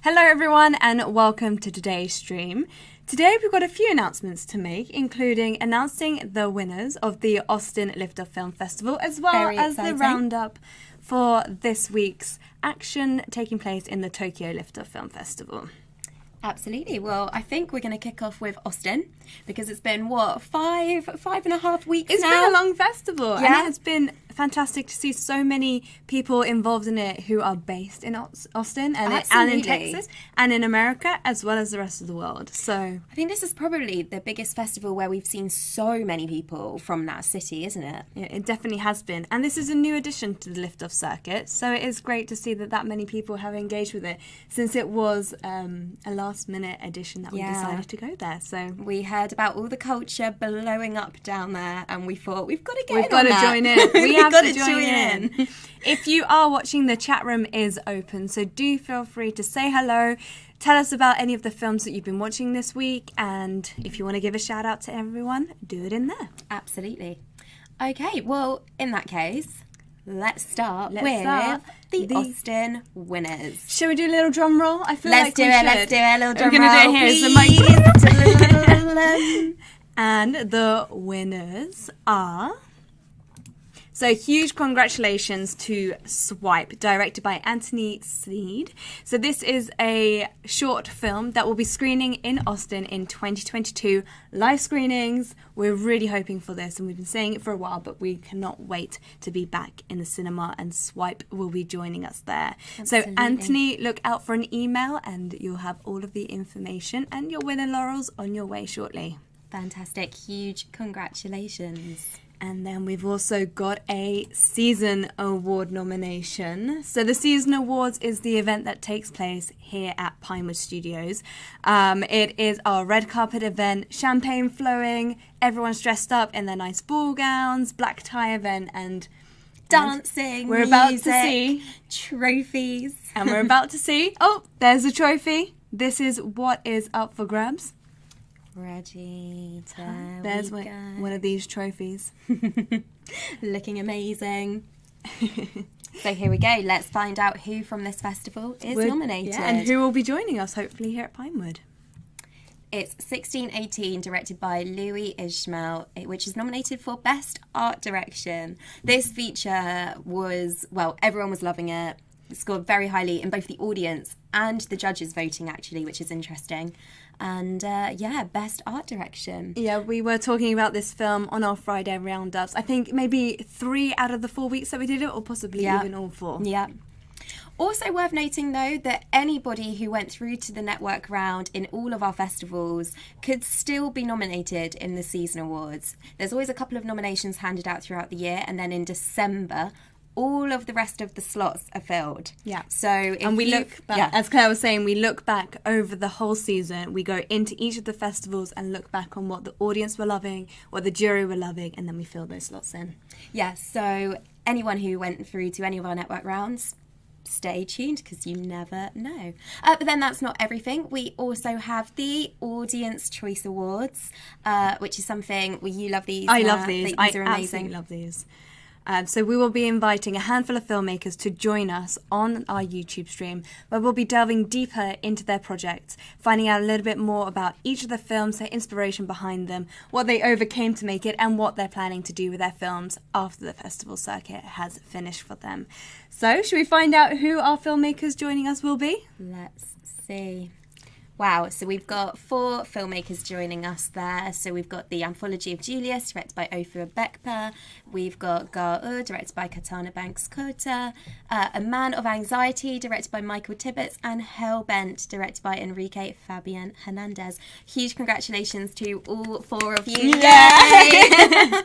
Hello everyone and welcome to today's stream. Today we've got a few announcements to make, including announcing the winners of the Austin Lifter Film Festival, as well as the roundup for this week's action taking place in the Tokyo Lifter Film Festival. Absolutely. Well, I think we're going to kick off with Austin because it's been, 5.5 weeks now? It's been a long festival and it has been fantastic to see so many people involved in it who are based in Austin and in Texas and in America as well as the rest of the world. So I think this is probably the biggest festival where we've seen so many people from that city, isn't it? Yeah, it definitely has been. And this is a new addition to the lift-off circuit. So it is great to see that many people have engaged with it since it was a last-minute addition that we decided to go there. So we heard about all the culture blowing up down there and we thought, we've got to get We've got to join in. We have to join in. If you are watching, the chat room is open, so do feel free to say hello. Tell us about any of the films that you've been watching this week, and if you want to give a shout out to everyone, do it in there. Absolutely. Okay, well, in that case, let's start with the Austin winners. Shall we do a little drum roll? I feel let's do it, a little drum roll. We're going to do it here. Please. And the winners are... So huge congratulations to Swipe, directed by Anthony Sneed. So this is a short film that will be screening in Austin in 2022. Live screenings. We're really hoping for this, and we've been saying it for a while, but we cannot wait to be back in the cinema, and Swipe will be joining us there. Absolutely. So Anthony, look out for an email and you'll have all of the information and your winner laurels on your way shortly. Fantastic. Huge congratulations. And then we've also got a Season Award nomination. So the Season Awards is the event that takes place here at Pinewood Studios. It is our red carpet event, champagne flowing, everyone's dressed up in their nice ball gowns, black tie event, and dancing, we're about to see trophies. And we're about to see, oh, there's a trophy. This is what is up for grabs. Ready, there's one of these trophies. Looking amazing. So here we go. Let's find out who from this festival is nominated. Yeah, and who will be joining us, hopefully, here at Pinewood. It's 1618, directed by Louis Ishmael, which is nominated for Best Art Direction. This feature was, everyone was loving it. It scored very highly in both the audience and the judges voting, actually, which is interesting. And Best Art Direction. Yeah, we were talking about this film on our Friday roundups. I think maybe 3 out of the 4 weeks that we did it, or possibly even all 4. Yeah. Also worth noting, though, that anybody who went through to the network round in all of our festivals could still be nominated in the Season Awards. There's always a couple of nominations handed out throughout the year, and then in December, all of the rest of the slots are filled. Yeah. So and we look back, as Claire was saying, we look back over the whole season. We go into each of the festivals and look back on what the audience were loving, what the jury were loving, and then we fill those slots in. Yeah, so anyone who went through to any of our network rounds, stay tuned because you never know. But then that's not everything. We also have the Audience Choice Awards, which is something you love these. I love these. These are amazing. Absolutely love these. So we will be inviting a handful of filmmakers to join us on our YouTube stream, where we'll be delving deeper into their projects, finding out a little bit more about each of the films, their inspiration behind them, what they overcame to make it, and what they're planning to do with their films after the festival circuit has finished for them. So, should we find out who our filmmakers joining us will be? Let's see. Wow, so we've got 4 filmmakers joining us there. So we've got The Anthology of Julius, directed by Ophir Bekpa. We've got Gar-U, directed by Katana Banks-Kota. A Man of Anxiety, directed by Michael Tibbets. And Hellbent, directed by Enrique Fabian Hernandez. Huge congratulations to all 4 of you. Yeah.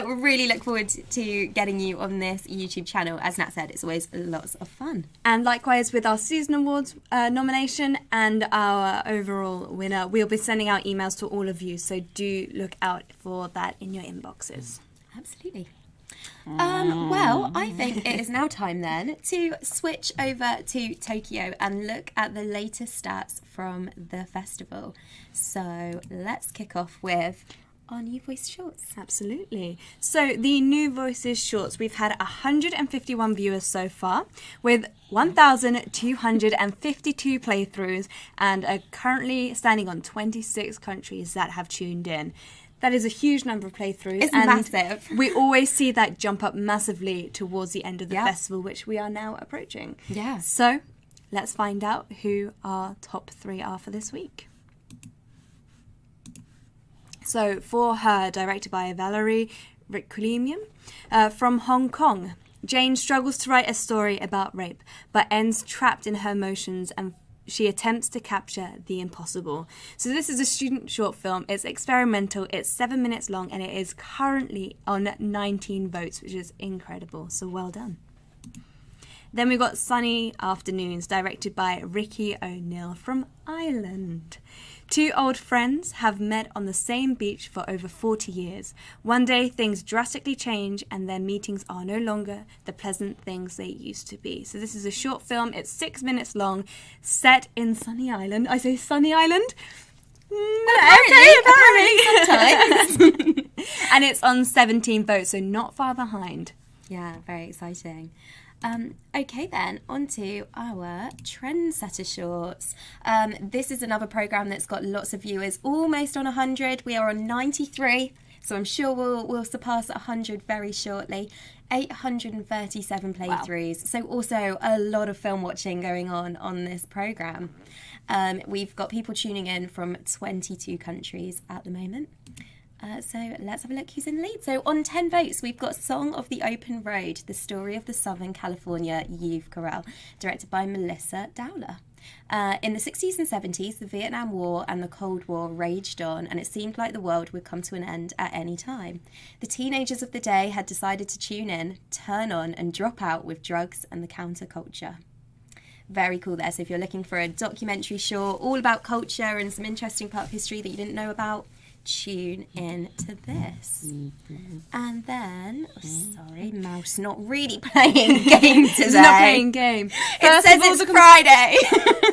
We really look forward to getting you on this YouTube channel. As Nat said, it's always lots of fun. And likewise with our Season Awards nomination and our overall winner, we'll be sending out emails to all of you, so do look out for that in your inboxes. Absolutely. Well, I think it is now time then to switch over to Tokyo and look at the latest stats from the festival. So let's kick off with our New Voice shorts. Absolutely. So the New Voices shorts, we've had 151 viewers so far with 1,252 playthroughs and are currently standing on 26 countries that have tuned in. That is a huge number of playthroughs. It's and massive. We always see that jump up massively towards the end of the festival, which we are now approaching. Yeah. So let's find out who our top 3 are for this week. So For Her, directed by Valerie Requiem, from Hong Kong. Jane struggles to write a story about rape, but ends trapped in her emotions and she attempts to capture the impossible. So this is a student short film. It's experimental. It's 7 minutes long and it is currently on 19 votes, which is incredible. So well done. Then we've got Sunny Afternoons, directed by Ricky O'Neill from Ireland. 2 old friends have met on the same beach for over 40 years. One day, things drastically change and their meetings are no longer the pleasant things they used to be. So this is a short film. It's 6 minutes long, set in Sunny Island. I say Sunny Island? Apparently sometimes. And it's on 17 votes, so not far behind. Yeah, very exciting. Okay then, on to our Trendsetter shorts. This is another programme that's got lots of viewers, almost on 100. We are on 93, so I'm sure we'll surpass 100 very shortly. 837 playthroughs, so also a lot of film watching going on this programme. We've got people tuning in from 22 countries at the moment. So let's have a look who's in the lead. So on 10 votes, we've got Song of the Open Road, the story of the Southern California youth chorale, directed by Melissa Dowler. In the 60s and 70s, the Vietnam War and the Cold War raged on, and it seemed like the world would come to an end at any time. The teenagers of the day had decided to tune in, turn on, and drop out with drugs and the counterculture. Very cool there. So if you're looking for a documentary short all about culture and some interesting part of history that you didn't know about, tune in to this. And then, sorry, mouse not really playing game today. It's not playing game. It says it's Friday.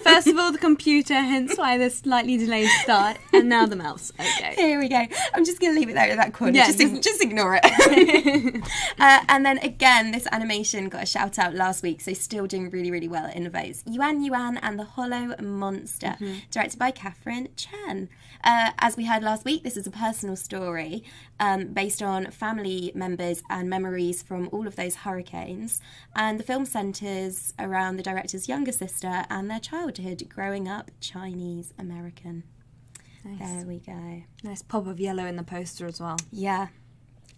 First of all, the computer, hence why there's slightly delayed start, and now the mouse. Okay. Here we go. I'm just going to leave it there in that corner. Yeah, just ignore it. And then again, this animation got a shout out last week, so still doing really, really well in the votes. Yuan and the Holo Monster, directed by Catherine Chen. As we heard last week, this is a personal story based on family members and memories from all of those hurricanes. And the film centres around the director's younger sister and their childhood growing up Chinese American. Nice. There we go. Nice pop of yellow in the poster as well. Yeah.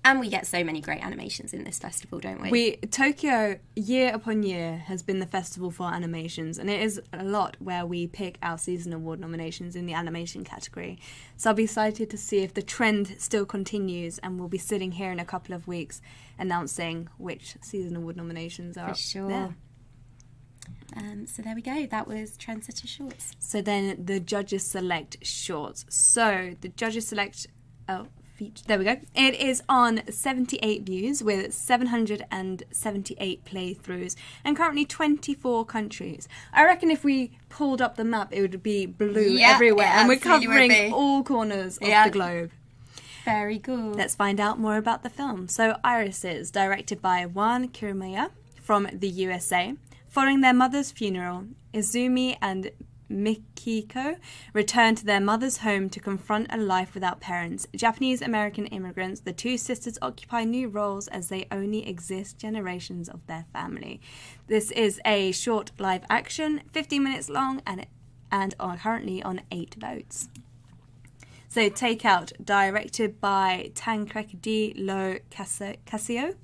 And we get so many great animations in this festival, don't we? Tokyo, year upon year, has been the festival for animations, and it is a lot where we pick our season award nominations in the animation category. So I'll be excited to see if the trend still continues, and we'll be sitting here in a couple of weeks announcing which season award nominations are for sure. there. So there we go. That was Trendsetter Shorts. So then the judges select shorts. So the judges select... There we go. It is on 78 views with 778 playthroughs and currently 24 countries. I reckon if we pulled up the map, it would be blue everywhere. And we're covering all corners of the globe. Very cool. Let's find out more about the film. So Irises, directed by Yuan from the USA. Following their mother's funeral, Izumi and Mikiko return to their mother's home to confront a life without parents. Japanese-American immigrants, the two sisters occupy new roles as they only exist generations of their family. This is a short live action, 15 minutes long, and are currently on 8 votes. So Takeout, directed by Tancredi Lo Casio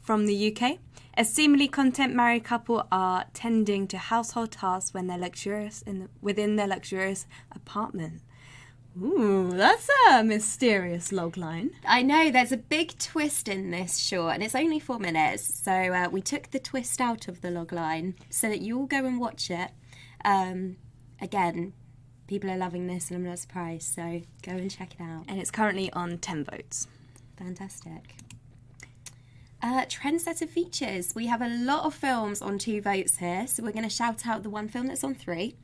from the UK. A seemingly content married couple are tending to household tasks when they're within their luxurious apartment. Ooh, that's a mysterious logline. I know, there's a big twist in this short, and it's only 4 minutes, so we took the twist out of the logline so that you all go and watch it. Again, people are loving this, and I'm not surprised, so go and check it out. And it's currently on 10 votes. Fantastic. Trendsetter features. We have a lot of films on 2 votes here, so we're going to shout out the one film that's on 3.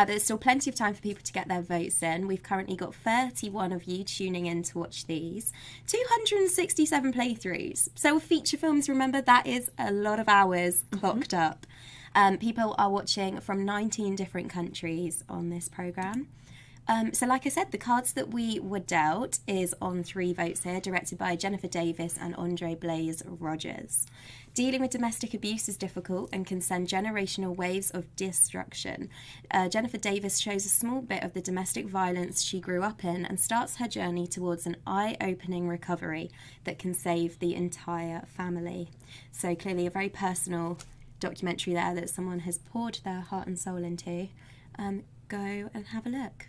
There's still plenty of time for people to get their votes in. We've currently got 31 of you tuning in to watch these. 267 playthroughs. So with feature films, remember, that is a lot of hours clocked up. People are watching from 19 different countries on this programme. So like I said, the cards that we were dealt is on 3 votes here, directed by Jennifer Davis and Andre Blaze Rogers. Dealing with domestic abuse is difficult and can send generational waves of destruction. Jennifer Davis shows a small bit of the domestic violence she grew up in and starts her journey towards an eye-opening recovery that can save the entire family. So clearly a very personal documentary there that someone has poured their heart and soul into. Go and have a look.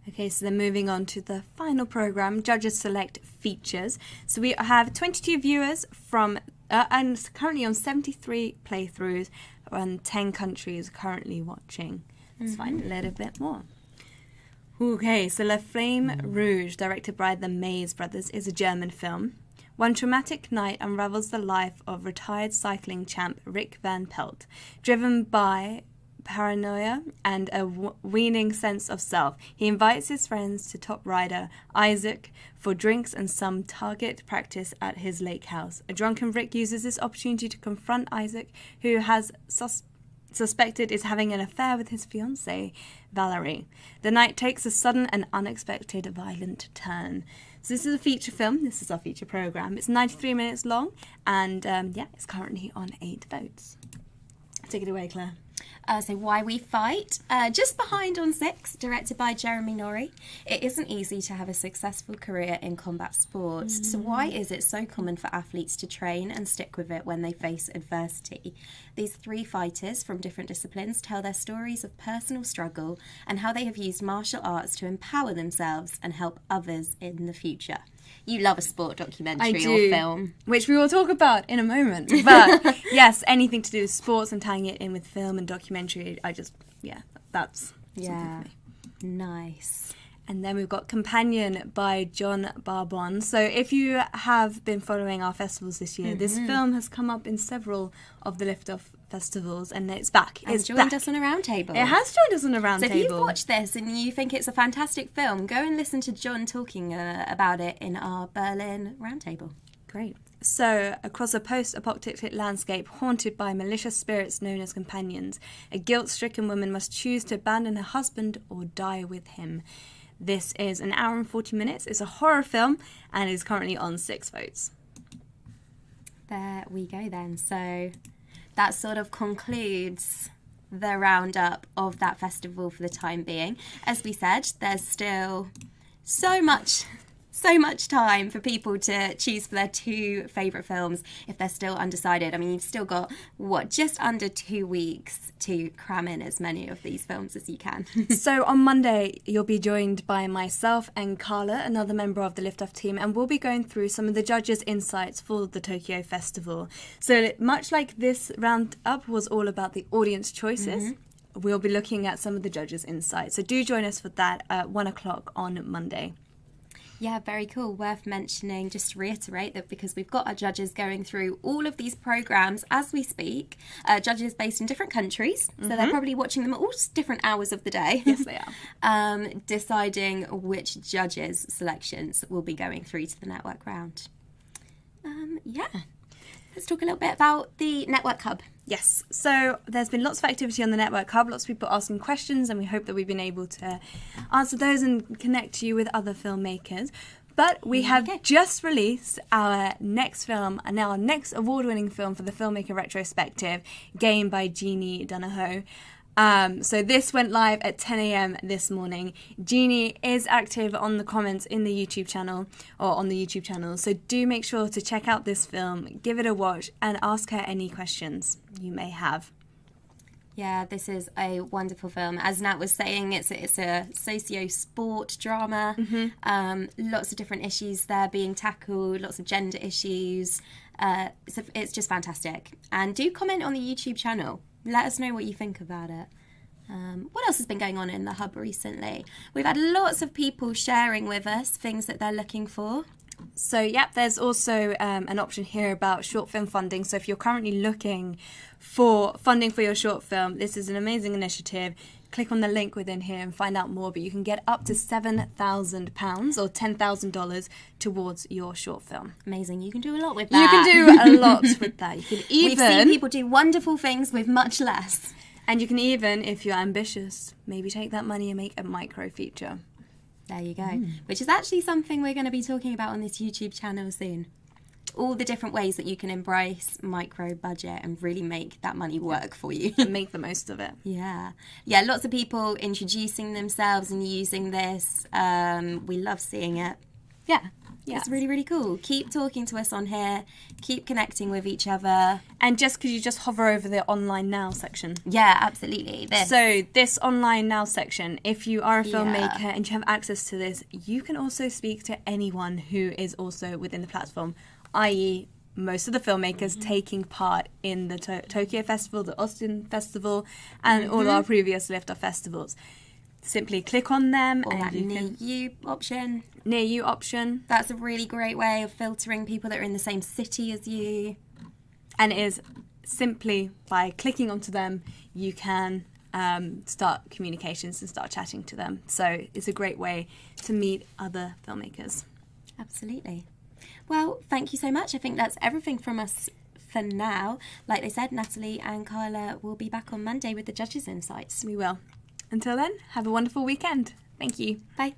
Okay, so then moving on to the final program, Judges Select Features. So we have 22 viewers from, and currently on 73 playthroughs, and 10 countries currently watching. Let's find a little bit more. Okay, so La Flamme Rouge, directed by the Mays brothers, is a German film. One traumatic night unravels the life of retired cycling champ Rick Van Pelt, driven by paranoia and a waning sense of self. He invites his friends to top rider Isaac for drinks and some target practice at his lake house. A drunken Rick uses this opportunity to confront Isaac, who has suspected is having an affair with his fiancée, Valerie. The night takes a sudden and unexpected violent turn. So this is a feature film. This is our feature program. It's 93 minutes long, and it's currently on 8 votes. Take it away, Claire. So Why We Fight, just behind on 6, directed by Jeremy Norrie. It isn't easy to have a successful career in combat sports, so why is it so common for athletes to train and stick with it when they face adversity? These 3 fighters from different disciplines tell their stories of personal struggle and how they have used martial arts to empower themselves and help others in the future. You love a sport documentary or film. Which we will talk about in a moment. But yes, anything to do with sports and tying it in with film and documentary, that's something for me. Nice. And then we've got Companion by John Barbon. So if you have been following our festivals this year, this film has come up in several of the Liftoff festivals, and it's back. It's joined us on a roundtable. It has joined us on a roundtable. So if you've watched this and you think it's a fantastic film, go and listen to John talking about it in our Berlin roundtable. Great. So, across a post-apocalyptic landscape haunted by malicious spirits known as companions, a guilt-stricken woman must choose to abandon her husband or die with him. This is an hour and 40 minutes. It's a horror film and is currently on 6 votes. There we go then. So that sort of concludes the roundup of that festival for the time being. As we said, there's still so much time for people to choose for their 2 favourite films if they're still undecided. I mean, you've still got, just under 2 weeks to cram in as many of these films as you can. So on Monday, you'll be joined by myself and Carla, another member of the Liftoff team, and we'll be going through some of the judges' insights for the Tokyo Festival. So much like this roundup was all about the audience choices, we'll be looking at some of the judges' insights. So do join us for that at 1 o'clock on Monday. Yeah, very cool. Worth mentioning, just to reiterate, that because we've got our judges going through all of these programmes as we speak, judges based in different countries, so they're probably watching them at all different hours of the day. Yes, they are. Deciding which judges' selections will be going through to the Network Round. Let's talk a little bit about the Network Hub. Yes, so there's been lots of activity on the Network Hub, lots of people asking questions, and we hope that we've been able to answer those and connect you with other filmmakers. But we have just released our next film, and our next award-winning film for the Filmmaker Retrospective, Game by Jeannie Donahoe. So this went live at 10 a.m. this morning. Jeannie is active on the comments in the YouTube channel, or on the YouTube channel, so do make sure to check out this film, give it a watch, and ask her any questions you may have. Yeah, this is a wonderful film. As Nat was saying, it's a socio-sport drama. Lots of different issues there being tackled, lots of gender issues. So it's just fantastic. And do comment on the YouTube channel. Let us know what you think about it. What else has been going on in the Hub recently? We've had lots of people sharing with us things that they're looking for. So, yep, there's also an option here about short film funding. So if you're currently looking for funding for your short film, this is an amazing initiative. Click on the link within here and find out more. But you can get up to £7,000 or $10,000 towards your short film. Amazing. You can do a lot with that. You can do a lot with that. You can even... We've seen people do wonderful things with much less. And you can even, if you're ambitious, maybe take that money and make a micro feature. There you go. Which is actually something we're going to be talking about on this YouTube channel soon. All the different ways that you can embrace micro budget and really make that money work for you. Make the most of it. Yeah. Yeah, lots of people introducing themselves and using this. We love seeing it. Yeah. It's really, really cool. Keep talking to us on here. Keep connecting with each other. And just because you just hover over the online now section. Yeah, absolutely. So this online now section, if you are a filmmaker and you have access to this, you can also speak to anyone who is also within the platform, i.e. most of the filmmakers taking part in the Tokyo Festival, the Austin Festival, and all our previous Liftoff festivals. Simply click on them or and that you near can... you option. Near you option. That's a really great way of filtering people that are in the same city as you. And it is simply by clicking onto them, you can start communications and start chatting to them. So it's a great way to meet other filmmakers. Absolutely. Well, thank you so much. I think that's everything from us for now. Like they said, Natalie and Carla will be back on Monday with the judges' insights. We will. Until then, have a wonderful weekend. Thank you. Bye.